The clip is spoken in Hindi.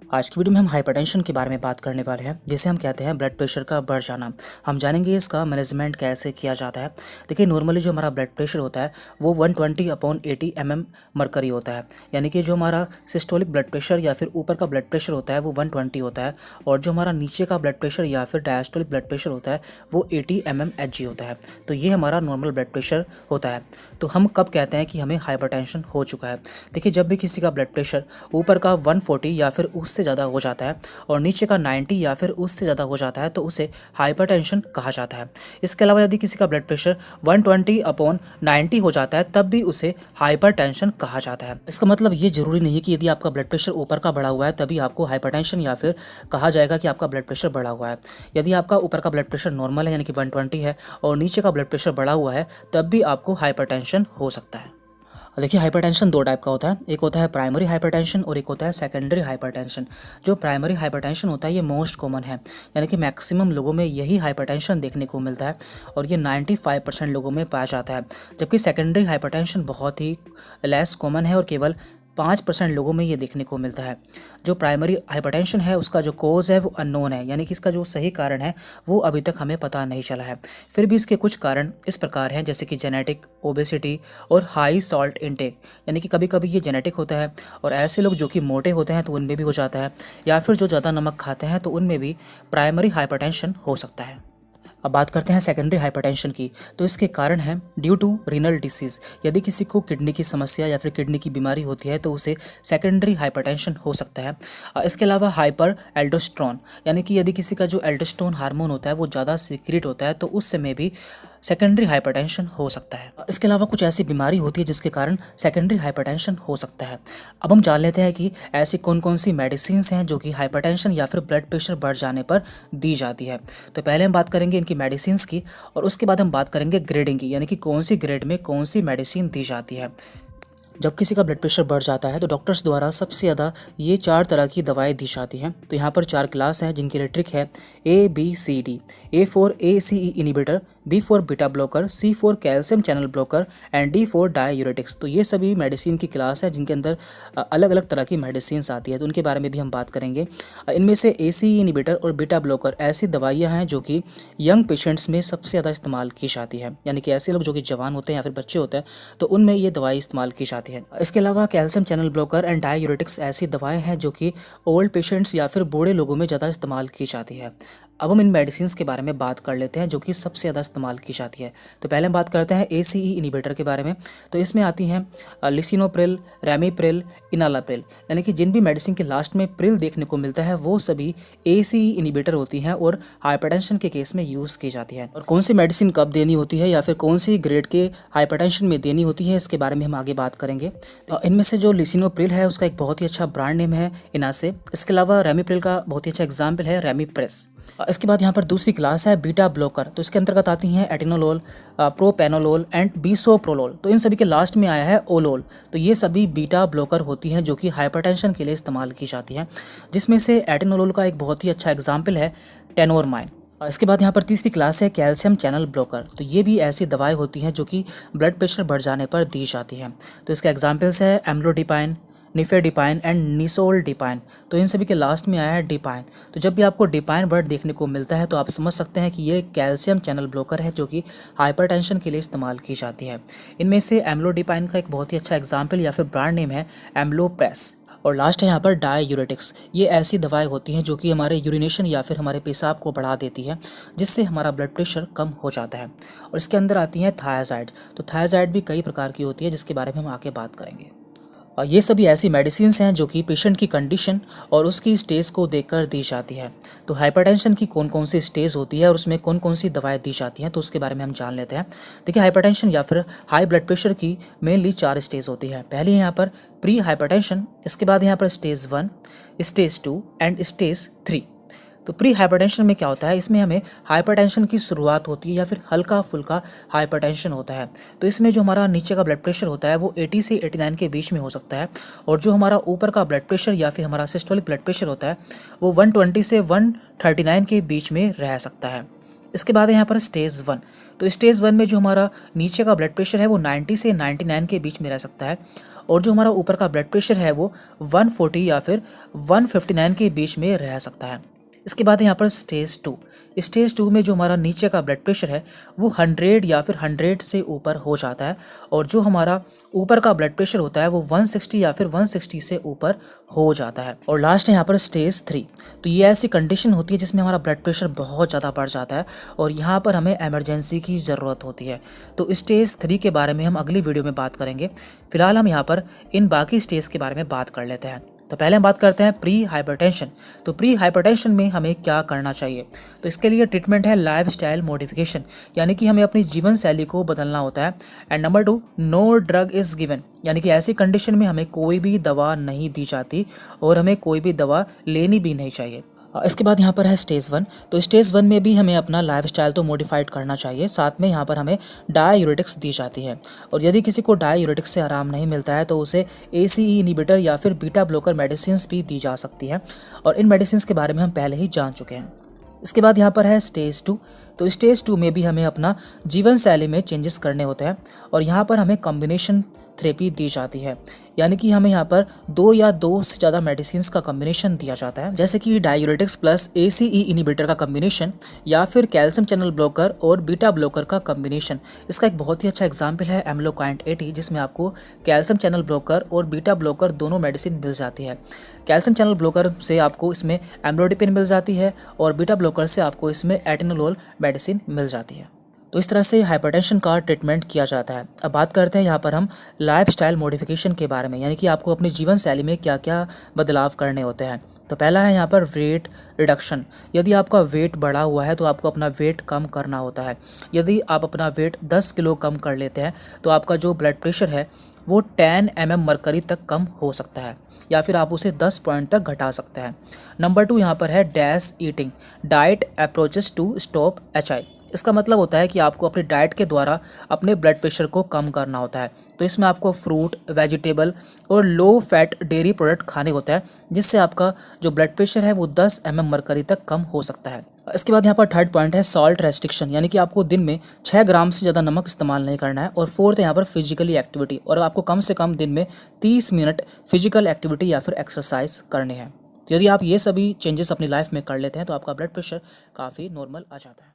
आज की वीडियो में हम हाइपरटेंशन के बारे में बात करने वाले हैं, जिसे हम कहते हैं ब्लड प्रेशर का बढ़ जाना। हम जानेंगे इसका मैनेजमेंट कैसे किया जाता है। देखिए, नॉर्मली जो हमारा ब्लड प्रेशर होता है वो 120/80 mm मरकरी होता है, यानी कि जो हमारा सिस्टोलिक ब्लड प्रेशर या फिर ऊपर का ब्लड प्रेशर होता है वो 120 होता है, और जो हमारा नीचे का ब्लड प्रेशर या फिर डायस्टोलिक ब्लड प्रेशर होता है वो 80 mmHg होता है। तो ये हमारा नॉर्मल ब्लड प्रेशर होता है। तो हम कब कहते हैं कि हमें हाइपरटेंशन हो चुका है? देखिए, जब भी किसी का ब्लड प्रेशर ऊपर का 140 या फिर उससे ज़्यादा हो जाता है और नीचे का 90 या फिर उससे ज़्यादा हो जाता है तो उसे हाइपरटेंशन कहा जाता है। इसके अलावा यदि किसी का ब्लड प्रेशर 120/90 हो जाता है तब भी उसे हाइपरटेंशन कहा जाता है। इसका मतलब ये जरूरी नहीं है कि यदि आपका ब्लड प्रेशर ऊपर का बढ़ा हुआ है तभी आपको हाइपरटेंशन या फिर कहा जाएगा कि आपका ब्लड प्रेशर बढ़ा हुआ है। यदि आपका ऊपर का ब्लड प्रेशर नॉर्मल है यानी कि 120 है और नीचे का ब्लड प्रेशर बढ़ा हुआ है तब भी आपको हाइपरटेंशन हो सकता है। देखिए, हाइपरटेंशन दो टाइप का होता है। एक होता है प्राइमरी हाइपरटेंशन और एक होता है सेकेंडरी हाइपरटेंशन। जो प्राइमरी हाइपरटेंशन होता है ये मोस्ट कॉमन है, यानी कि मैक्सिमम लोगों में यही हाइपरटेंशन देखने को मिलता है और ये 95% लोगों में पाया जाता है। जबकि सेकेंडरी हाइपरटेंशन बहुत ही लेस कॉमन है और केवल 5% लोगों में ये देखने को मिलता है। जो प्राइमरी हाइपरटेंशन है उसका जो कोज है वो अननोन है, यानी कि इसका जो सही कारण है वो अभी तक हमें पता नहीं चला है। फिर भी इसके कुछ कारण इस प्रकार हैं, जैसे कि जेनेटिक, ओबेसिटी और हाई सॉल्ट इनटेक, यानी कि कभी कभी ये जेनेटिक होता है और ऐसे लोग जो कि मोटे होते हैं तो उनमें भी हो जाता है, या फिर जो ज़्यादा नमक खाते हैं तो उनमें भी प्राइमरी हाइपरटेंशन हो सकता है। अब बात करते हैं सेकेंडरी हाइपरटेंशन की। तो इसके कारण है ड्यू टू रीनल डिसीज़। यदि किसी को किडनी की समस्या या फिर किडनी की बीमारी होती है तो उसे सेकेंडरी हाइपरटेंशन हो सकता है। इसके अलावा हाइपर एल्डोस्टेरोन, यानी कि यदि किसी का जो एल्डोस्टेरोन हार्मोन होता है वो ज़्यादा सीक्रेट होता है तो उस समय भी सेकेंडरी हाइपरटेंशन हो सकता है। इसके अलावा कुछ ऐसी बीमारी होती है जिसके कारण सेकेंडरी हाइपरटेंशन हो सकता है। अब हम जान लेते हैं कि ऐसी कौन कौन सी मेडिसिन्स हैं जो कि हाइपरटेंशन या फिर ब्लड प्रेशर बढ़ जाने पर दी जाती है। तो पहले हम बात करेंगे इनकी मेडिसिन्स की और उसके बाद हम बात करेंगे ग्रेडिंग की, यानी कि कौन सी ग्रेड में कौन सी मेडिसिन दी जाती है। जब किसी का ब्लड प्रेशर बढ़ जाता है तो डॉक्टर्स द्वारा सबसे ज़्यादा ये 4 तरह की दवाएं दी जाती हैं। तो यहाँ पर 4 क्लास हैं जिनकी रेट्रिक है ABCD। A for ACE inhibitor, B for beta blocker, C for calcium channel blocker and D for diuretics. तो ये सभी मेडिसिन की क्लास है जिनके अंदर अलग अलग तरह की मेडिसिन आती है, तो उनके बारे में भी हम बात करेंगे। इनमें से ACE इनिबिटर और बीटा ब्लॉकर ऐसी दवाइयाँ हैं जो कि यंग पेशेंट्स में सबसे ज़्यादा इस्तेमाल की जाती है, यानी कि ऐसे लोग जो कि जवान होते हैं या फिर बच्चे होते हैं तो उनमें ये दवाई इस्तेमाल की जाती है। इसके अलावा calcium channel blocker and diuretics ऐसी दवाएं हैं जो कि ओल्ड पेशेंट्स या फिर बूढ़े लोगों में ज़्यादा इस्तेमाल की जाती है। अब हम इन मेडिसिन के बारे में बात कर लेते हैं जो कि सबसे ज़्यादा इस्तेमाल की जाती है। तो पहले हम बात करते हैं ACE इनिबिटर के बारे में। तो इसमें आती हैं लिसिनोप्रिल, रैमीप्रिल, इनालाप्रिल, यानी कि जिन भी मेडिसिन के लास्ट में प्रिल देखने को मिलता है वो सभी ACE इनिबिटर होती हैं और हाइपरटेंशन के केस में यूज़ की जाती है। और कौन सी मेडिसिन कब देनी होती है या फिर कौन सी ग्रेड के हाइपरटेंशन में देनी होती है इसके बारे में हम आगे बात करेंगे। इनमें से जो लिसिनोप्रिल है उसका एक बहुत ही अच्छा ब्रांड नेम है इनासे। इसके अलावा रैमीप्रिल का बहुत ही अच्छा एग्जाम्पल है रैमीप्रेस। इसके बाद यहाँ पर दूसरी क्लास है बीटा ब्लॉकर। तो इसके अंतर्गत आती हैं एटिनोलोल, प्रोपेनोलोल एंड बिसोप्रोलोल। तो इन सभी के लास्ट में आया है ओलोल। तो ये सभी बीटा ब्लॉकर होती हैं जो कि हाइपरटेंशन के लिए इस्तेमाल की जाती हैं, जिसमें से एटिनोलोल का एक बहुत ही अच्छा एग्जाम्पल है टेनोरमाइन। इसके बाद यहाँ पर तीसरी क्लास है कैल्शियम चैनल ब्लॉकर। तो ये भी ऐसी दवाएं होती हैं जो कि ब्लड प्रेशर बढ़ जाने पर दी जाती हैं। तो इसके एग्जाम्पल्स है एम्लोडिपाइन, निफेडिपाइन एंड निसोल्डिपाइन। तो इन सभी के लास्ट में आया है डिपाइन। तो जब भी आपको डिपाइन वर्ड देखने को मिलता है तो आप समझ सकते हैं कि ये कैल्शियम चैनल ब्लॉकर है जो कि हाइपरटेंशन के लिए इस्तेमाल की जाती है। इनमें से एम्लोडिपाइन का एक बहुत ही अच्छा एग्जाम्पल या फिर ब्रांड नेम है एम्लोप्रेस। और लास्ट है यहाँ पर डाययूरेटिक्स। ये ऐसी दवाएं होती हैं जो कि हमारे यूरिनेशन या फिर हमारे पेशाब को बढ़ा देती है, जिससे हमारा ब्लड प्रेशर कम हो जाता है। और इसके अंदर आती हैं थायाजाइड। तो थायाजाइड भी कई प्रकार की होती है जिसके बारे में हम आगे बात करेंगे। और ये सभी ऐसी मेडिसिन्स हैं जो कि पेशेंट की कंडीशन और उसकी स्टेज को देखकर दी जाती है। तो हाइपरटेंशन की कौन कौन सी स्टेज होती है और उसमें कौन कौन सी दवाएं दी जाती हैं तो उसके बारे में हम जान लेते हैं। देखिए, हाइपरटेंशन या फिर हाई ब्लड प्रेशर की मेनली 4 स्टेज होती है। पहली है यहाँ पर प्री हाइपरटेंशन, इसके बाद यहाँ पर स्टेज 1, स्टेज 2 एंड स्टेज 3। तो प्री हाइपरटेंशन में क्या होता है, इसमें हमें हाइपरटेंशन की शुरुआत होती है या फिर हल्का फुल्का हाइपरटेंशन होता है। तो इसमें जो हमारा नीचे का ब्लड प्रेशर होता है वो 80 से 89 के बीच में हो सकता है, और जो हमारा ऊपर का ब्लड प्रेशर या फिर हमारा सिस्टोलिक ब्लड प्रेशर होता है वो 120 से 139 के बीच में रह सकता है। इसके बाद है यहाँ पर स्टेज 1। तो स्टेज 1 में जो हमारा नीचे का ब्लड प्रेशर है वो 90 से 99 के बीच में रह सकता है, और जो हमारा ऊपर का ब्लड प्रेशर है वो 140 या फिर 159 के बीच में रह सकता है। इसके बाद यहाँ पर स्टेज 2। स्टेज 2 में जो हमारा नीचे का ब्लड प्रेशर है वो 100 या फिर 100 से ऊपर हो जाता है, और जो हमारा ऊपर का ब्लड प्रेशर होता है वो 160 या फिर 160 से ऊपर हो जाता है। और लास्ट है यहाँ पर स्टेज 3। तो ये ऐसी कंडीशन होती है जिसमें हमारा ब्लड प्रेशर बहुत ज़्यादा बढ़ जाता है और यहाँ पर हमें इमरजेंसी की ज़रूरत होती है। तो स्टेज 3 के बारे में हम अगली वीडियो में बात करेंगे। फिलहाल हम यहाँ पर इन बाकी स्टेज के बारे में बात कर लेते हैं। तो पहले हम बात करते हैं प्री हाइपरटेंशन। तो प्री हाइपरटेंशन में हमें क्या करना चाहिए? तो इसके लिए ट्रीटमेंट है लाइफस्टाइल मॉडिफिकेशन, यानी कि हमें अपनी जीवन शैली को बदलना होता है। And number 2, no drug is given, यानी कि ऐसी कंडीशन में हमें कोई भी दवा नहीं दी जाती और हमें कोई भी दवा लेनी भी नहीं चाहिए। इसके बाद यहाँ पर है स्टेज 1। तो स्टेज 1 में भी हमें अपना लाइफस्टाइल तो मॉडिफाइड करना चाहिए, साथ में यहाँ पर हमें डाययूरेटिक्स दी जाती है। और यदि किसी को डाययूरेटिक्स से आराम नहीं मिलता है तो उसे ACE इनिबिटर या फिर बीटा ब्लॉकर मेडिसिन भी दी जा सकती है, और इन मेडिसिन के बारे में हम पहले ही जान चुके हैं। इसके बाद यहाँ पर है स्टेज 2। तो स्टेज 2 में भी हमें अपना जीवन शैली में चेंजेस करने होते हैं, और यहाँ पर हमें कॉम्बिनेशन थेरेपी दी जाती है, यानी कि हमें यहाँ पर 2 या 2 से ज़्यादा मेडिसिन का कॉम्बिनेशन दिया जाता है, जैसे कि डाययूरेटिक्स प्लस ACE इनिबिटर का कॉम्बिनेशन, या फिर कैल्शियम चैनल ब्लॉकर और बीटा ब्लॉकर का कॉम्बिनेशन। इसका एक बहुत ही अच्छा एग्जाम्पल है एम्लोकाइंट 80, जिसमें आपको कैल्शियम चैनल ब्लॉकर और बीटा ब्लॉकर दोनों मेडिसिन मिल जाती है। कैल्शियम चैनल ब्लॉकर से आपको इसमें एम्लोडिपिन मिल जाती है, और बीटा ब्लॉकर से आपको इसमें एटेनोलोल मेडिसिन मिल जाती है। तो इस तरह से हाइपरटेंशन का ट्रीटमेंट किया जाता है। अब बात करते हैं यहाँ पर हम लाइफस्टाइल मॉडिफिकेशन के बारे में, यानी कि आपको अपनी जीवन शैली में क्या क्या बदलाव करने होते हैं। तो पहला है यहाँ पर वेट रिडक्शन। यदि आपका वेट बढ़ा हुआ है तो आपको अपना वेट कम करना होता है। यदि आप अपना वेट 10 किलो कम कर लेते हैं तो आपका जो ब्लड प्रेशर है वो 10 mm मरकरी तक कम हो सकता है, या फिर आप उसे 10 पॉइंट तक घटा सकते हैं। नंबर 2 यहाँ पर है dash eating, diet approaches to stop HI। इसका मतलब होता है कि आपको अपनी डाइट के द्वारा अपने ब्लड प्रेशर को कम करना होता है। तो इसमें आपको फ्रूट, वेजिटेबल और लो फैट डेयरी प्रोडक्ट खाने होता है, जिससे आपका जो ब्लड प्रेशर है वो 10 mm मरकरी तक कम हो सकता है। इसके बाद यहाँ पर थर्ड पॉइंट है सॉल्ट रेस्ट्रिक्शन, यानी कि आपको दिन में 6 ग्राम से ज़्यादा नमक इस्तेमाल नहीं करना है। और फोर्थ है यहाँ पर फिजिकली एक्टिविटी, और आपको कम से कम दिन में 30 मिनट फिजिकल एक्टिविटी या फिर एक्सरसाइज करनी है। तो यदि आप ये सभी चेंजेस अपनी लाइफ में कर लेते हैं तो आपका ब्लड प्रेशर काफ़ी नॉर्मल आ जाता है।